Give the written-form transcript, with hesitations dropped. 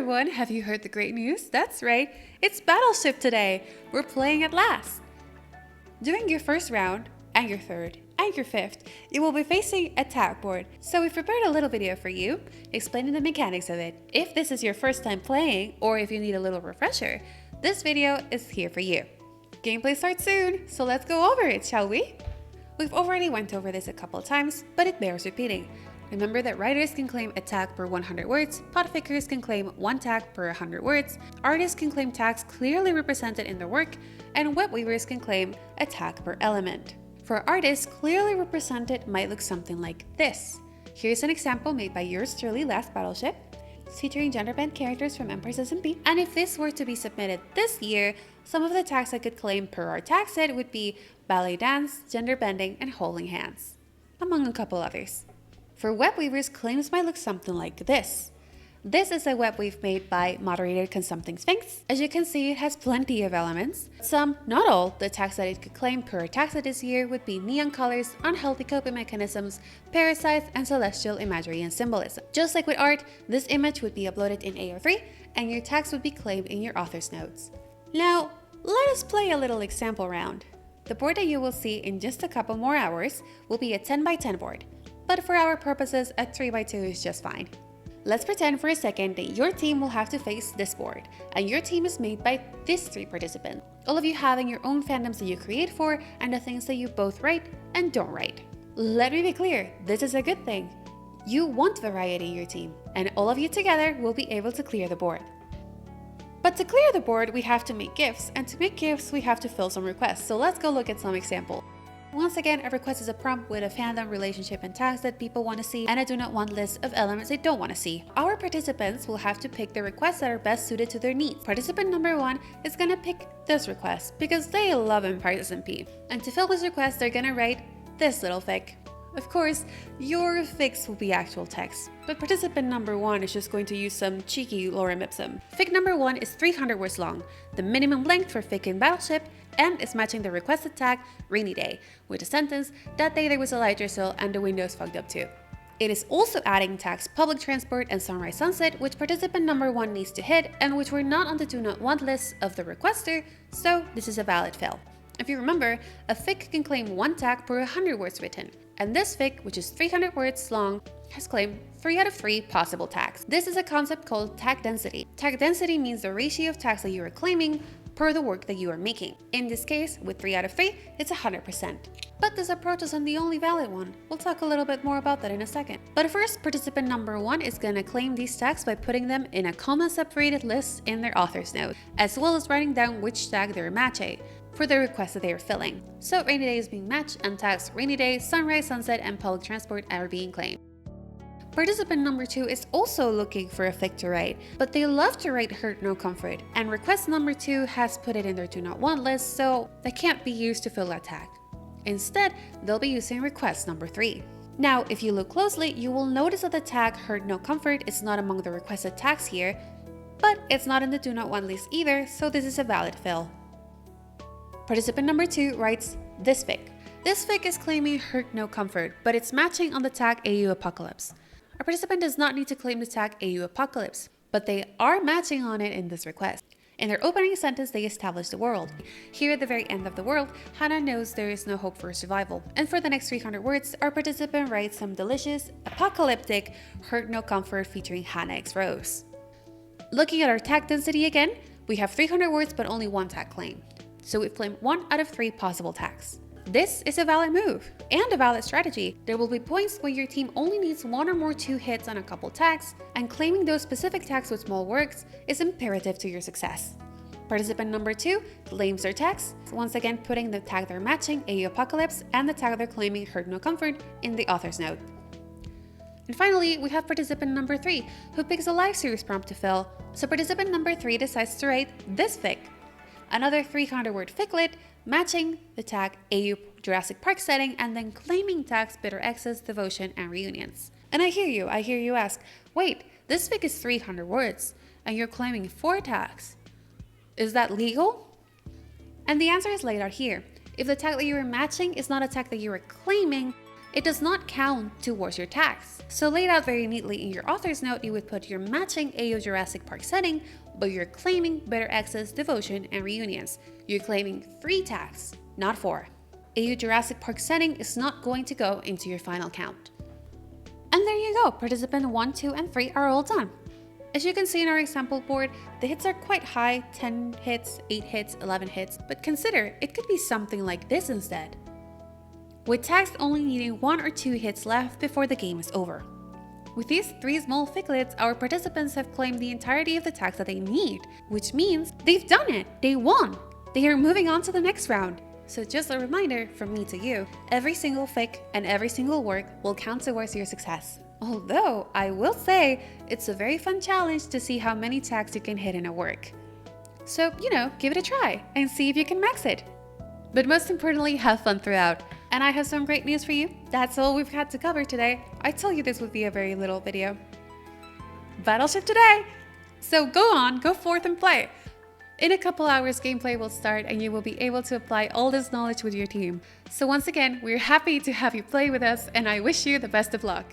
everyone, have you heard the great news? That's right, it's Battleship today! We're playing at last! During your first round, and your third, and your fifth, you will be facing a tag board. So we've prepared a little video for you, explaining the mechanics of it. If this is your first time playing, or if you need a little refresher, this video is here for you. Gameplay starts soon, so let's go over it, shall we? We've already went over this a couple of times, but it bears repeating. Remember that writers can claim a tag per 100 words, pot pickers can claim one tag per 100 words, artists can claim tags clearly represented in their work, and web weavers can claim a tag per element. For artists, clearly represented might look something like this. Here's an example made by yours truly last Battleship, featuring gender-bent characters from Empress SMP. And if this were to be submitted this year, some of the tags I could claim per our tag set would be ballet dance, gender bending, and holding hands, among a couple others. For web weavers, claims might look something like this. This is a web weave made by moderator Consuming Sphinx. As you can see, it has plenty of elements. Some, not all, the tags that it could claim per tag set this year would be neon colors, unhealthy coping mechanisms, parasites, and celestial imagery and symbolism. Just like with art, this image would be uploaded in AO3, and your tags would be claimed in your author's notes. Now, let us play a little example round. The board that you will see in just a couple more hours will be a 10x10 board. But for our purposes, a 3x2 is just fine. Let's pretend for a second that your team will have to face this board, and your team is made by these 3 participants, all of you having your own fandoms that you create for and the things that you both write and don't write. Let me be clear, this is a good thing. You want variety in your team, and all of you together will be able to clear the board. But to clear the board, we have to make gifts, and to make gifts, we have to fill some requests, so let's go look at some examples. Once again, a request is a prompt with a fandom, relationship, and tags that people want to see, and a do not want list of elements they don't want to see. Our participants will have to pick the requests that are best suited to their needs. Participant number 1 is gonna pick this request because they love Empress SMP. And to fill this request, they're gonna write this little fic. Of course, your fics will be actual text, but participant number 1 is just going to use some cheeky lorem ipsum. Fic number 1 is 300 words long, the minimum length for fic in Battleship, and is matching the requested tag rainy day with the sentence that day there was a light drizzle and the windows fogged up too. It is also adding tags public transport and sunrise sunset, which participant number 1 needs to hit and which were not on the do not want list of the requester, so this is a valid fill. If you remember, a fic can claim one tag per 100 words written, and this fic, which is 300 words long, has claimed 3 out of 3 possible tags. This is a concept called tag density. Tag density means the ratio of tags that you are claiming per the work that you are making. In this case, with 3 out of 3, it's 100%. But this approach isn't the only valid one. We'll talk a little bit more about that in a second. But first, participant number 1 is gonna claim these tags by putting them in a comma-separated list in their author's note, as well as writing down which tag they're matching for the request that they are filling. So rainy day is being matched, and tags rainy day, sunrise, sunset, and public transport are being claimed. Participant number 2 is also looking for a fic to write, but they love to write hurt no comfort, and request number 2 has put it in their do not want list, so that can't be used to fill that tag. Instead, they'll be using request number 3. Now, if you look closely, you will notice that the tag hurt no comfort is not among the requested tags here, but it's not in the do not want list either, so this is a valid fill. Participant number 2 writes this fic. This fic is claiming hurt no comfort, but it's matching on the tag AU Apocalypse. A participant does not need to claim the tag AU Apocalypse, but they are matching on it in this request. In their opening sentence, they establish the world. Here at the very end of the world, Hannah knows there is no hope for survival. And for the next 300 words, our participant writes some delicious, apocalyptic, hurt no comfort featuring Hannah X Rose. Looking at our tag density again, we have 300 words but only one tag claimed. So we've claimed 1 out of 3 possible tags. This is a valid move and a valid strategy. There will be points where your team only needs 1 or more 2 hits on a couple tags, and claiming those specific tags with small works is imperative to your success. Participant number 2 claims their tags, once again putting the tag they're matching, AU Apocalypse, and the tag they're claiming, hurt no comfort, in the author's note. And finally, we have participant number 3, who picks a live series prompt to fill. So participant number 3 decides to write this fic, another 300-word ficlet, matching the tag AU Jurassic Park setting, and then claiming tags bitter exes, devotion, and reunions. And I hear you ask, wait, this fic is 300 words, and you're claiming 4 tags. Is that legal? And the answer is laid out here. If the tag that you are matching is not a tag that you are claiming, it does not count towards your tax. So laid out very neatly in your author's note, you would put your matching AO Jurassic Park setting, but you're claiming Better Access, Devotion, and Reunions. You're claiming 3 tax, not 4. AO Jurassic Park setting is not going to go into your final count. And there you go, participant 1, 2, and 3 are all done. As you can see in our example board, the hits are quite high, 10 hits, 8 hits, 11 hits, but consider it could be something like this instead, with tax only needing 1 or 2 hits left before the game is over. With these 3 small ficklets, our participants have claimed the entirety of the tax that they need, which means they've done it, they won! They are moving on to the next round. So just a reminder from me to you, every single fic and every single work will count towards your success. Although, I will say, it's a very fun challenge to see how many tags you can hit in a work. So, give it a try and see if you can max it. But most importantly, have fun throughout. And I have some great news for you. That's all we've had to cover today. I told you this would be a very little video. Battleship today! So go forth and play. In a couple hours, gameplay will start and you will be able to apply all this knowledge with your team. So once again, we're happy to have you play with us and I wish you the best of luck.